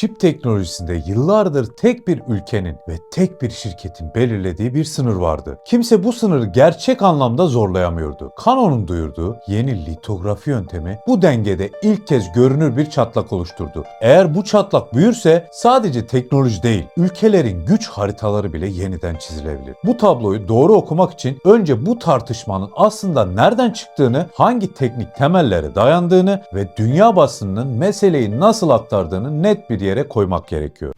çip teknolojisinde yıllardır tek bir ülkenin ve tek bir şirketin belirlediği bir sınır vardı. Kimse bu sınırı gerçek anlamda zorlayamıyordu. Canon'un duyurduğu yeni litografi yöntemi bu dengede ilk kez görünür bir çatlak oluşturdu. Eğer bu çatlak büyürse sadece teknoloji değil, ülkelerin güç haritaları bile yeniden çizilebilir. Bu tabloyu doğru okumak için önce bu tartışmanın aslında nereden çıktığını, hangi teknik temellere dayandığını ve dünya basınının meseleyi nasıl aktardığını net bir yere koymak gerekiyor.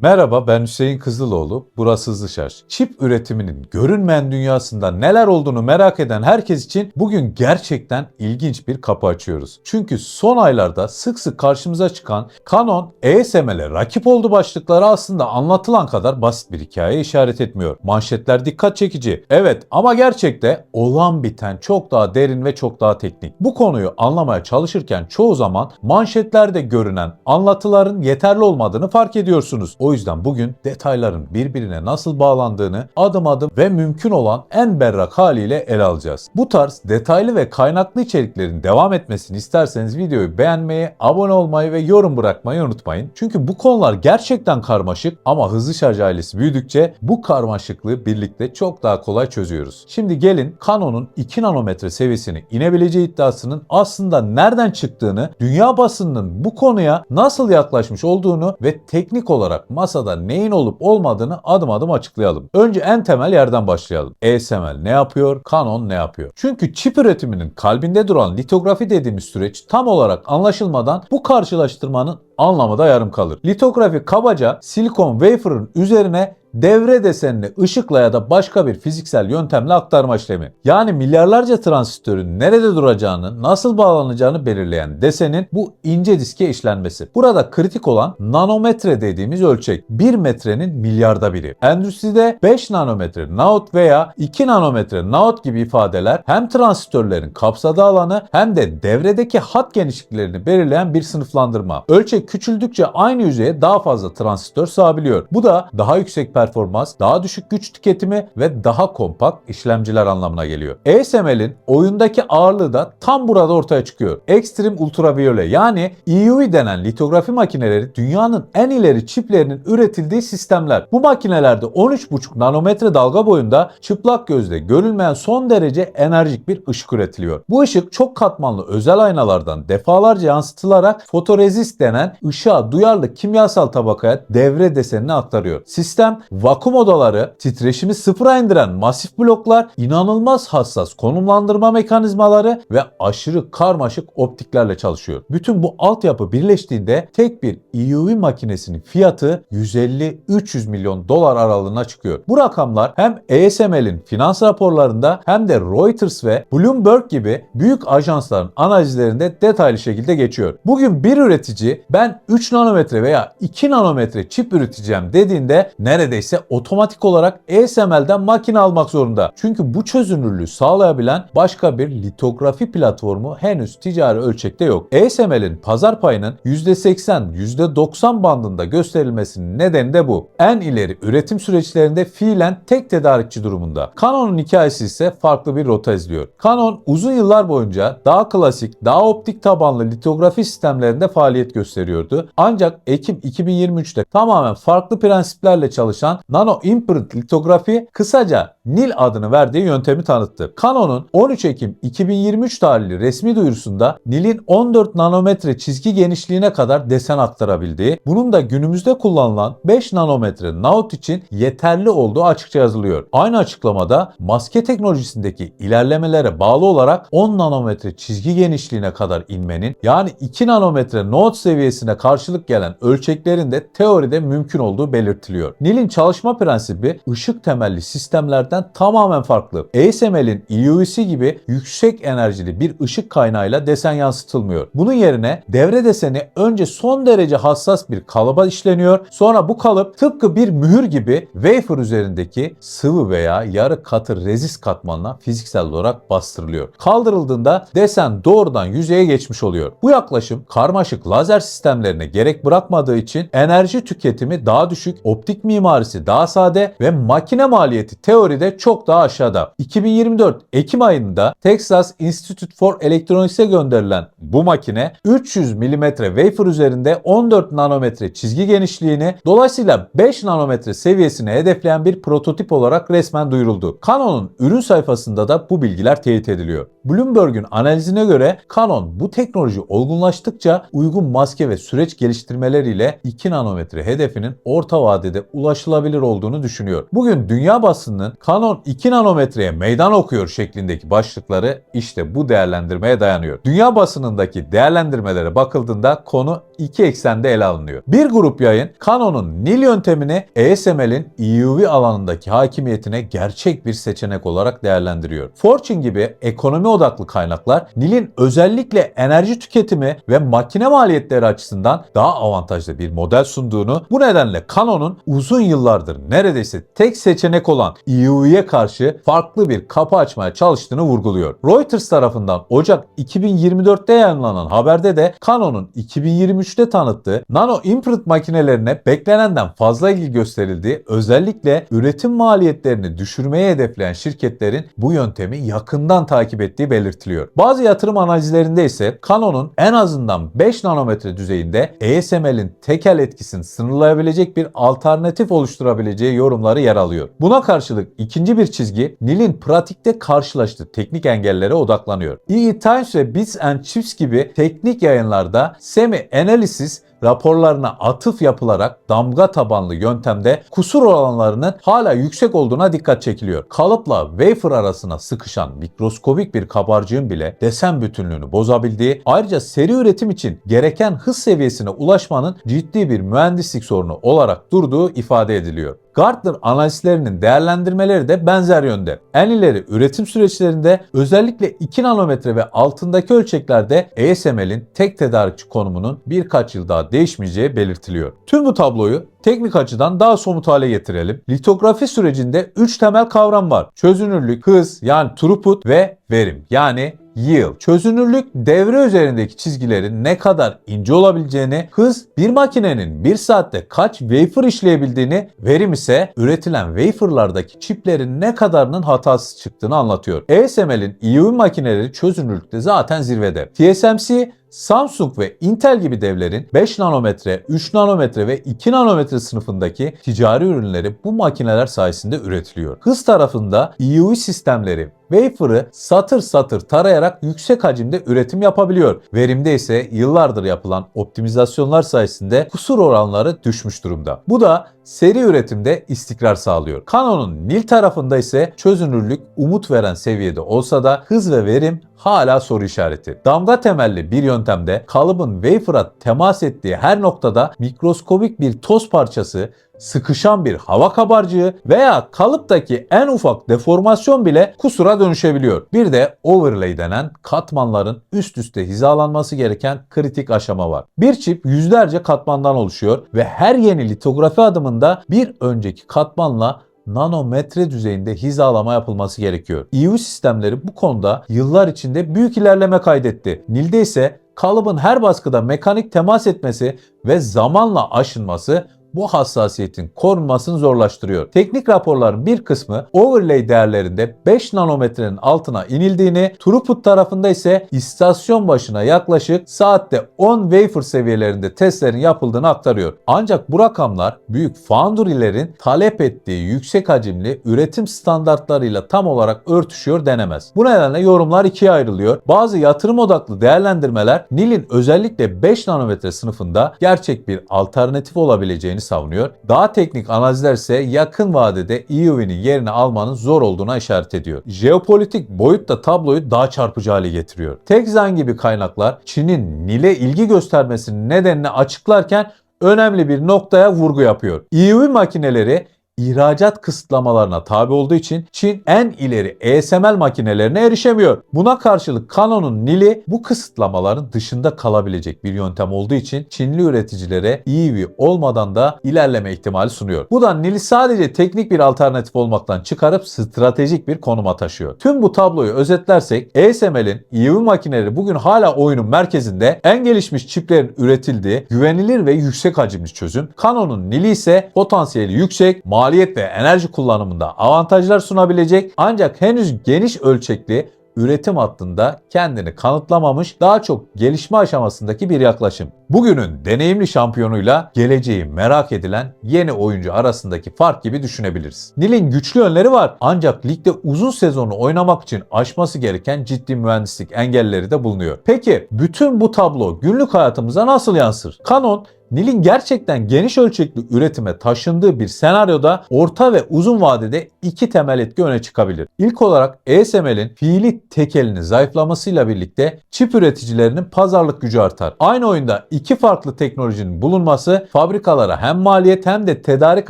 Merhaba, ben Hüseyin Kızıloğlu, burası Hızlı Şarj. Çip üretiminin görünmeyen dünyasında neler olduğunu merak eden herkes için bugün gerçekten ilginç bir kapı açıyoruz. Çünkü son aylarda sık sık karşımıza çıkan Canon, ASML'e rakip oldu başlıkları aslında anlatılan kadar basit bir hikayeye işaret etmiyor. Manşetler dikkat çekici. Evet, ama gerçekte olan biten çok daha derin ve çok daha teknik. Bu konuyu anlamaya çalışırken çoğu zaman manşetlerde görünen anlatıların yeterli olmadığını fark ediyorsunuz. O yüzden bugün detayların birbirine nasıl bağlandığını adım adım ve mümkün olan en berrak haliyle ele alacağız. Bu tarz detaylı ve kaynaklı içeriklerin devam etmesini isterseniz videoyu beğenmeyi, abone olmayı ve yorum bırakmayı unutmayın. Çünkü bu konular gerçekten karmaşık ama Hızlı Şarj ailesi büyüdükçe bu karmaşıklığı birlikte çok daha kolay çözüyoruz. Şimdi gelin Canon'un 2 nanometre seviyesine inebileceği iddiasının aslında nereden çıktığını, dünya basınının bu konuya nasıl yaklaşmış olduğunu ve teknik olarak masada neyin olup olmadığını adım adım açıklayalım. Önce en temel yerden başlayalım. ASML ne yapıyor? Canon ne yapıyor? Çünkü çip üretiminin kalbinde duran litografi dediğimiz süreç tam olarak anlaşılmadan bu karşılaştırmanın anlamı da yarım kalır. Litografi kabaca silikon wafer'ın üzerine devre desenini ışıkla ya da başka bir fiziksel yöntemle aktarma işlemi. Yani milyarlarca transistörün nerede duracağını, nasıl bağlanacağını belirleyen desenin bu ince diske işlenmesi. Burada kritik olan nanometre dediğimiz ölçek. 1 metrenin milyarda biri. Endüstride 5 nanometre naut veya 2 nanometre naut gibi ifadeler hem transistörlerin kapsadığı alanı hem de devredeki hat genişliklerini belirleyen bir sınıflandırma. Ölçek küçüldükçe aynı yüzeye daha fazla transistör sığabiliyor. Bu da daha yüksek performans, daha düşük güç tüketimi ve daha kompakt işlemciler anlamına geliyor. ASML'in oyundaki ağırlığı da tam burada ortaya çıkıyor. Extreme ultraviyole yani EUV denen litografi makineleri dünyanın en ileri çiplerinin üretildiği sistemler. Bu makinelerde 13,5 nanometre dalga boyunda çıplak gözle görülmeyen son derece enerjik bir ışık üretiliyor. Bu ışık çok katmanlı özel aynalardan defalarca yansıtılarak fotorezist denen ışığa duyarlı kimyasal tabakaya devre desenini aktarıyor. Sistem vakum odaları, titreşimi sıfıra indiren masif bloklar, inanılmaz hassas konumlandırma mekanizmaları ve aşırı karmaşık optiklerle çalışıyor. Bütün bu altyapı birleştiğinde tek bir EUV makinesinin fiyatı 150-300 milyon dolar aralığına çıkıyor. Bu rakamlar hem ASML'in finans raporlarında hem de Reuters ve Bloomberg gibi büyük ajansların analizlerinde detaylı şekilde geçiyor. Bugün bir üretici ben 3 nanometre veya 2 nanometre çip üreteceğim dediğinde neredeyse otomatik olarak ASML'den makine almak zorunda. Çünkü bu çözünürlüğü sağlayabilen başka bir litografi platformu henüz ticari ölçekte yok. ASML'in pazar payının %80, %90 bandında gösterilmesinin nedeni de bu. En ileri üretim süreçlerinde fiilen tek tedarikçi durumunda. Canon'un hikayesi ise farklı bir rota izliyor. Canon uzun yıllar boyunca daha klasik, daha optik tabanlı litografi sistemlerinde faaliyet gösteriyordu. Ancak Ekim 2023'te tamamen farklı prensiplerle çalışan Nano Imprint litografi, kısaca NIL adını verdiği yöntemi tanıttı. Canon'un 13 Ekim 2023 tarihli resmi duyurusunda NIL'in 14 nanometre çizgi genişliğine kadar desen aktarabildiği, bunun da günümüzde kullanılan 5 nanometre naut için yeterli olduğu açıkça yazılıyor. Aynı açıklamada maske teknolojisindeki ilerlemelere bağlı olarak 10 nanometre çizgi genişliğine kadar inmenin, yani 2 nanometre naut seviyesine karşılık gelen ölçeklerin de teoride mümkün olduğu belirtiliyor. NIL'in çalışma prensibi ışık temelli sistemlerden tamamen farklı. ASML'in EUV'si gibi yüksek enerjili bir ışık kaynağıyla desen yansıtılmıyor. Bunun yerine devre deseni önce son derece hassas bir kalıba işleniyor. Sonra bu kalıp tıpkı bir mühür gibi wafer üzerindeki sıvı veya yarı katı rezist katmanına fiziksel olarak bastırılıyor. Kaldırıldığında desen doğrudan yüzeye geçmiş oluyor. Bu yaklaşım karmaşık lazer sistemlerine gerek bırakmadığı için enerji tüketimi daha düşük, optik mimari mimarisi daha sade ve makine maliyeti teoride çok daha aşağıda. 2024 Ekim ayında Texas Institute for Electronics'e gönderilen bu makine 300 mm wafer üzerinde 14 nanometre çizgi genişliğini, dolayısıyla 5 nanometre seviyesini hedefleyen bir prototip olarak resmen duyuruldu. Canon'un ürün sayfasında da bu bilgiler teyit ediliyor. Bloomberg'un analizine göre Canon bu teknoloji olgunlaştıkça uygun maske ve süreç geliştirmeleriyle 2 nanometre hedefinin orta vadede ulaşılabilir olduğunu düşünüyor. Bugün dünya basınının Canon 2 nanometreye meydan okuyor şeklindeki başlıkları işte bu değerlendirmeye dayanıyor. Dünya basınındaki değerlendirmelere bakıldığında konu iki eksende ele alınıyor. Bir grup yayın Canon'un Nil yöntemini ASML'in EUV alanındaki hakimiyetine gerçek bir seçenek olarak değerlendiriyor. Fortune gibi ekonomi odaklı kaynaklar Nil'in özellikle enerji tüketimi ve makine maliyetleri açısından daha avantajlı bir model sunduğunu, bu nedenle Canon'un uzun yıllardır neredeyse tek seçenek olan EUV'ye karşı farklı bir kapı açmaya çalıştığını vurguluyor. Reuters tarafından Ocak 2024'te yayınlanan haberde de Canon'un 2023'te tanıttığı nano imprint makinelerine beklenenden fazla ilgi gösterildiği, özellikle üretim maliyetlerini düşürmeye hedefleyen şirketlerin bu yöntemi yakından takip ettiği belirtiliyor. Bazı yatırım analizlerinde ise Canon'un en azından 5 nanometre düzeyinde ASML'in tekel etkisini sınırlayabilecek bir alternatif oluşturabileceği yorumları yer alıyor. Buna karşılık ikinci bir çizgi Nil'in pratikte karşılaştığı teknik engellere odaklanıyor. EE Times ve Bits and Chips gibi teknik yayınlarda Semi Analysis raporlarına atıf yapılarak damga tabanlı yöntemde kusur oranlarının hala yüksek olduğuna dikkat çekiliyor. Kalıpla wafer arasına sıkışan mikroskobik bir kabarcığın bile desen bütünlüğünü bozabildiği, ayrıca seri üretim için gereken hız seviyesine ulaşmanın ciddi bir mühendislik sorunu olarak durduğu ifade ediliyor. Gartner analistlerinin değerlendirmeleri de benzer yönde. En ileri üretim süreçlerinde özellikle 2 nanometre ve altındaki ölçeklerde ASML'in tek tedarikçi konumunun birkaç yıl daha değişmeyeceği belirtiliyor. Tüm bu tabloyu teknik açıdan daha somut hale getirelim. Litografi sürecinde 3 temel kavram var. Çözünürlük, hız yani throughput ve verim yani yield. Çözünürlük devre üzerindeki çizgilerin ne kadar ince olabileceğini, hız bir makinenin bir saatte kaç wafer işleyebildiğini, verim ise üretilen waferlardaki çiplerin ne kadarının hatasız çıktığını anlatıyor. ASML'in EUV makineleri çözünürlükte zaten zirvede. TSMC, Samsung ve Intel gibi devlerin 5 nanometre, 3 nanometre ve 2 nanometre sınıfındaki ticari ürünleri bu makineler sayesinde üretiliyor. Hız tarafında EUV sistemleri wafer'ı satır satır tarayarak yüksek hacimde üretim yapabiliyor. Verimde ise yıllardır yapılan optimizasyonlar sayesinde kusur oranları düşmüş durumda. Bu da seri üretimde istikrar sağlıyor. Canon'un Nil tarafında ise çözünürlük umut veren seviyede olsa da hız ve verim hala soru işareti. Damga temelli bir yöntemde kalıbın wafer'a temas ettiği her noktada mikroskobik bir toz parçası, sıkışan bir hava kabarcığı veya kalıptaki en ufak deformasyon bile kusura dönüşebiliyor. Bir de overlay denen katmanların üst üste hizalanması gereken kritik aşama var. Bir çip yüzlerce katmandan oluşuyor ve her yeni litografi adımında bir önceki katmanla nanometre düzeyinde hizalama yapılması gerekiyor. EUV sistemleri bu konuda yıllar içinde büyük ilerleme kaydetti. Nil'de ise kalıbın her baskıda mekanik temas etmesi ve zamanla aşınması bu hassasiyetin korunmasını zorlaştırıyor. Teknik raporların bir kısmı overlay değerlerinde 5 nanometrenin altına inildiğini, throughput tarafında ise istasyon başına yaklaşık saatte 10 wafer seviyelerinde testlerin yapıldığını aktarıyor. Ancak bu rakamlar büyük foundry'lerin talep ettiği yüksek hacimli üretim standartlarıyla tam olarak örtüşüyor denemez. Bu nedenle yorumlar ikiye ayrılıyor. Bazı yatırım odaklı değerlendirmeler Nil'in özellikle 5 nanometre sınıfında gerçek bir alternatif olabileceğini savunuyor. Daha teknik analizler ise yakın vadede EUV'nin yerini almanın zor olduğuna işaret ediyor. Jeopolitik boyut da tabloyu daha çarpıcı hale getiriyor. Tekzan gibi kaynaklar Çin'in Nil'e ilgi göstermesinin nedenini açıklarken önemli bir noktaya vurgu yapıyor. EUV makineleri ihracat kısıtlamalarına tabi olduğu için Çin en ileri ASML makinelerine erişemiyor. Buna karşılık Canon'un Nil'i bu kısıtlamaların dışında kalabilecek bir yöntem olduğu için Çinli üreticilere EV olmadan da ilerleme ihtimali sunuyor. Bu da Nil'i sadece teknik bir alternatif olmaktan çıkarıp stratejik bir konuma taşıyor. Tüm bu tabloyu özetlersek ASML'in EV makineleri bugün hala oyunun merkezinde, en gelişmiş çiplerin üretildiği güvenilir ve yüksek hacimli çözüm. Canon'un Nil'i ise potansiyeli yüksek, maliyet ve enerji kullanımında avantajlar sunabilecek ancak henüz geniş ölçekli üretim hattında kendini kanıtlamamış, daha çok gelişme aşamasındaki bir yaklaşım. Bugünün deneyimli şampiyonuyla geleceği merak edilen yeni oyuncu arasındaki fark gibi düşünebiliriz. Nil'in güçlü yönleri var ancak ligde uzun sezonu oynamak için aşması gereken ciddi mühendislik engelleri de bulunuyor. Peki bütün bu tablo günlük hayatımıza nasıl yansır? Canon, Nil'in gerçekten geniş ölçekli üretime taşındığı bir senaryoda orta ve uzun vadede iki temel etki öne çıkabilir. İlk olarak ASML'in fiili tekelinin zayıflamasıyla birlikte çip üreticilerinin pazarlık gücü artar. Aynı oyunda iki farklı teknolojinin bulunması fabrikalara hem maliyet hem de tedarik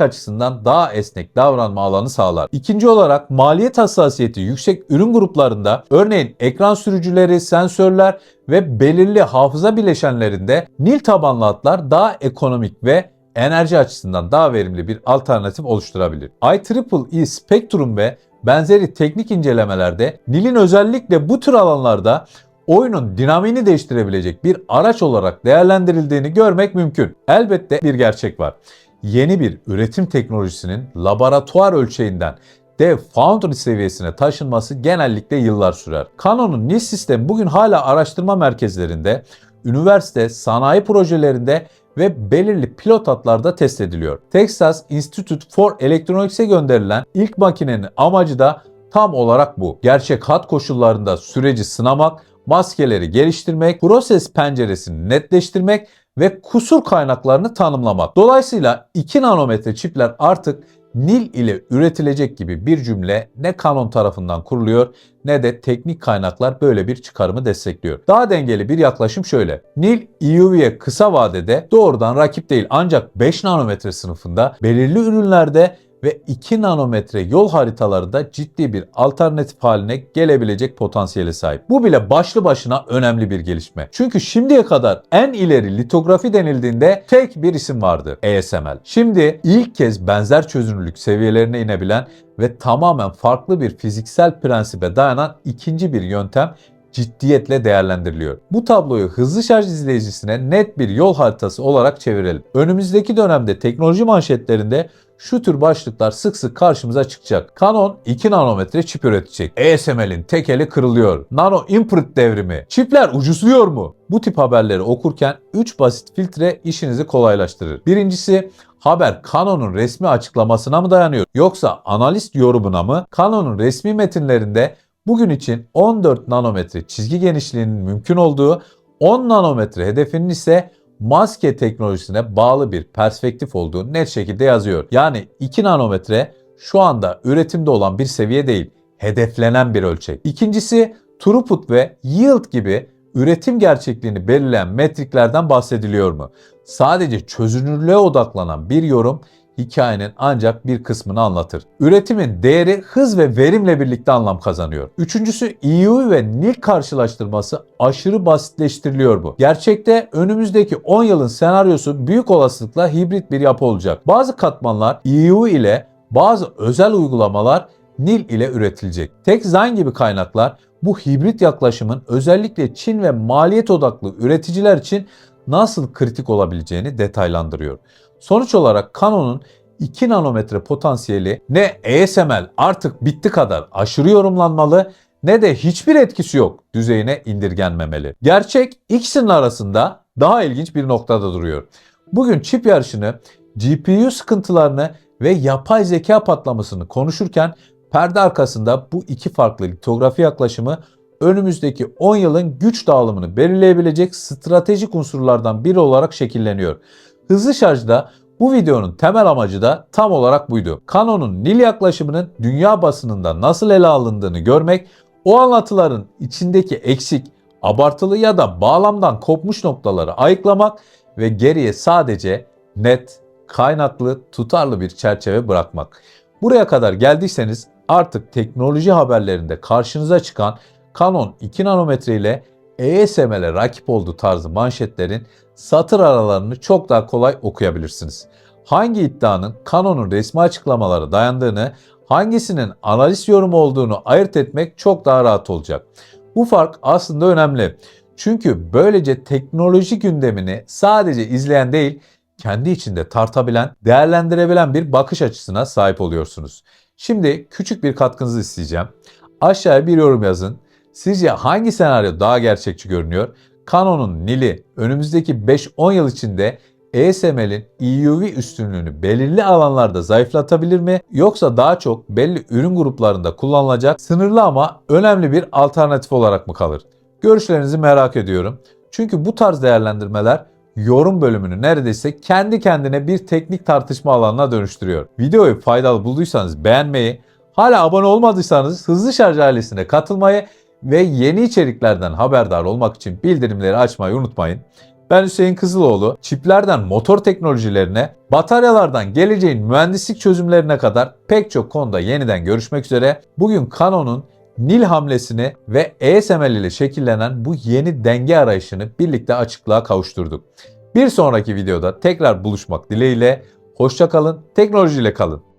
açısından daha esnek davranma alanı sağlar. İkinci olarak maliyet hassasiyeti yüksek ürün gruplarında, örneğin ekran sürücüleri, sensörler ve belirli hafıza bileşenlerinde Nil tabanlı hatlar daha ekonomik ve enerji açısından daha verimli bir alternatif oluşturabilir. IEEE Spectrum ve benzeri teknik incelemelerde Nil'in özellikle bu tür alanlarda oyunun dinamiğini değiştirebilecek bir araç olarak değerlendirildiğini görmek mümkün. Elbette bir gerçek var. Yeni bir üretim teknolojisinin laboratuvar ölçeğinden dev foundry seviyesine taşınması genellikle yıllar sürer. Canon'un Nil sistemi bugün hala araştırma merkezlerinde, üniversite, sanayi projelerinde ve belirli pilot hatlarda test ediliyor. Texas Institute for Electronics'e gönderilen ilk makinenin amacı da tam olarak bu. Gerçek hat koşullarında süreci sınamak, maskeleri geliştirmek, proses penceresini netleştirmek ve kusur kaynaklarını tanımlamak. Dolayısıyla 2 nanometre çipler artık Nil ile üretilecek gibi bir cümle ne Canon tarafından kuruluyor ne de teknik kaynaklar böyle bir çıkarımı destekliyor. Daha dengeli bir yaklaşım şöyle. Nil EUV'ye kısa vadede doğrudan rakip değil ancak 5 nanometre sınıfında belirli ürünlerde ve 2 nanometre yol haritalarında ciddi bir alternatif haline gelebilecek potansiyele sahip. Bu bile başlı başına önemli bir gelişme. Çünkü şimdiye kadar en ileri litografi denildiğinde tek bir isim vardı: ASML. Şimdi ilk kez benzer çözünürlük seviyelerine inebilen ve tamamen farklı bir fiziksel prensibe dayanan ikinci bir yöntem ciddiyetle değerlendiriliyor. Bu tabloyu hızlı şarj izleyicisine net bir yol haritası olarak çevirelim. Önümüzdeki dönemde teknoloji manşetlerinde şu tür başlıklar sık sık karşımıza çıkacak. Canon 2 nanometre çip üretecek. ASML'in tekeli kırılıyor. Nano imprint devrimi. Çipler ucuzluyor mu? Bu tip haberleri okurken 3 basit filtre işinizi kolaylaştırır. Birincisi, haber Canon'un resmi açıklamasına mı dayanıyor yoksa analist yorumuna mı? Canon'un resmi metinlerinde bugün için 14 nanometre çizgi genişliğinin mümkün olduğu, 10 nanometre hedefinin ise maske teknolojisine bağlı bir perspektif olduğu net şekilde yazıyor. Yani 2 nanometre şu anda üretimde olan bir seviye değil, hedeflenen bir ölçek. İkincisi, throughput ve yield gibi üretim gerçekliğini belirleyen metriklerden bahsediliyor mu? Sadece çözünürlüğe odaklanan bir yorum hikayenin ancak bir kısmını anlatır. Üretimin değeri hız ve verimle birlikte anlam kazanıyor. Üçüncüsü, EUV ve Nil karşılaştırması aşırı basitleştiriliyor bu. Gerçekte önümüzdeki 10 yılın senaryosu büyük olasılıkla hibrit bir yapı olacak. Bazı katmanlar EUV ile, bazı özel uygulamalar Nil ile üretilecek. TechZine gibi kaynaklar bu hibrit yaklaşımın özellikle Çin ve maliyet odaklı üreticiler için nasıl kritik olabileceğini detaylandırıyor. Sonuç olarak Canon'un 2 nanometre potansiyeli ne ASML artık bitti kadar aşırı yorumlanmalı ne de hiçbir etkisi yok düzeyine indirgenmemeli. Gerçek ikisinin arasında daha ilginç bir noktada duruyor. Bugün çip yarışını, GPU sıkıntılarını ve yapay zeka patlamasını konuşurken perde arkasında bu iki farklı litografi yaklaşımı önümüzdeki 10 yılın güç dağılımını belirleyebilecek stratejik unsurlardan biri olarak şekilleniyor. Hızlı şarjda bu videonun temel amacı da tam olarak buydu. Canon'un Nil yaklaşımının dünya basınında nasıl ele alındığını görmek, o anlatıların içindeki eksik, abartılı ya da bağlamdan kopmuş noktaları ayıklamak ve geriye sadece net, kaynaklı, tutarlı bir çerçeve bırakmak. Buraya kadar geldiyseniz artık teknoloji haberlerinde karşınıza çıkan Canon 2 nanometre ile ESM'le rakip olduğu tarzı manşetlerin satır aralarını çok daha kolay okuyabilirsiniz. Hangi iddianın Canon'un resmi açıklamalara dayandığını, hangisinin analiz yorumu olduğunu ayırt etmek çok daha rahat olacak. Bu fark aslında önemli. Çünkü böylece teknoloji gündemini sadece izleyen değil, kendi içinde tartabilen, değerlendirebilen bir bakış açısına sahip oluyorsunuz. Şimdi küçük bir katkınızı isteyeceğim. Aşağıya bir yorum yazın. Sizce hangi senaryo daha gerçekçi görünüyor? Canon'un Nil'i önümüzdeki 5-10 yıl içinde ASML'in EUV üstünlüğünü belirli alanlarda zayıflatabilir mi? Yoksa daha çok belli ürün gruplarında kullanılacak sınırlı ama önemli bir alternatif olarak mı kalır? Görüşlerinizi merak ediyorum. Çünkü bu tarz değerlendirmeler yorum bölümünü neredeyse kendi kendine bir teknik tartışma alanına dönüştürüyor. Videoyu faydalı bulduysanız beğenmeyi, hala abone olmadıysanız Hızlı Şarj ailesine katılmayı ve yeni içeriklerden haberdar olmak için bildirimleri açmayı unutmayın. Ben Hüseyin Kızıloğlu. Çiplerden motor teknolojilerine, bataryalardan geleceğin mühendislik çözümlerine kadar pek çok konuda yeniden görüşmek üzere. Bugün Canon'un Nil hamlesini ve ASML ile şekillenen bu yeni denge arayışını birlikte açıklığa kavuşturduk. Bir sonraki videoda tekrar buluşmak dileğiyle. Hoşça kalın, teknolojiyle kalın.